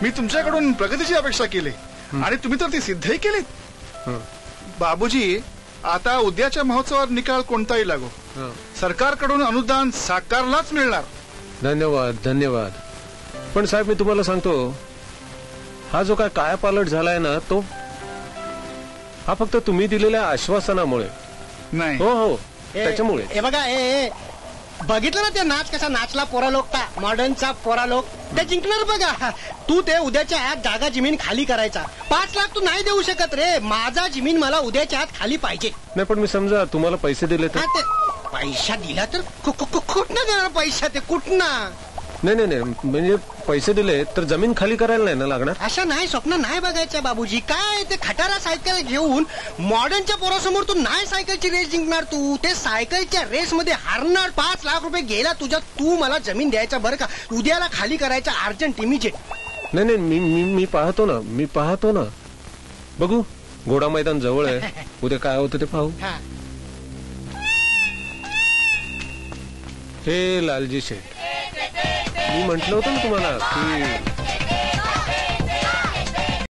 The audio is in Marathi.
मी तुमच्याकडून प्रगतीची अपेक्षा केली आणि तुम्ही तर ती सिद्धही केली. बाबूजी, आता उद्याच्या महोत्सवात निकाल कोणताही लागो, सरकारकडून अनुदान साकारलाच मिळणार. धन्यवाद धन्यवाद. पण साहेब, मी तुम्हाला सांगतो, हा जो काय कायापालट झालाय ना, तो हा फक्त तुम्ही दिलेल्या आश्वासनामुळे नाही. हो हो, त्याच्यामुळे. हे बघा, बघितलं ना ते नाच कसा नाचला पोरा लोकता, मॉडर्नचा पोरा लोक, ते जिंकणार बघा. तू ते उद्याच्या आत जागा जमीन खाली करायचा. 5 लाख तू नाही देऊ शकत रे. माझा जमीन मला उद्याच्या आत खाली पाहिजे. नाही, पण मी समजा तुम्हाला पैसे दिले तर. पैसा दिला तर कुठनं देणार पैसा? ते कुठनं? नाही नाही नाही, म्हणजे पैसे दिले तर जमीन खाली करायला नाही ना लागणार. अशा नाही स्वप्न नाही बघायचं बाबूजी. काय ते खटारा सायकल घेऊन मॉडर्नच्या पोरासमोर तू नाही सायकलची रेस जिंकणार. तू ते सायकलच्या रेस मध्ये हारणार. 5 लाख रुपये गेला तुझ्या. तू मला जमीन द्यायचा बरं का, उद्याला खाली करायचा अर्जंट इमिजिएट. नाही नाही, मी पाहतो ना, मी पाहतो ना. बघू, घोडा मैदान जवळ आहे, उद्या काय होतं ते पाहू. हे लालजी शेठ, मी म्हंटल होतं ना तुम्हाला की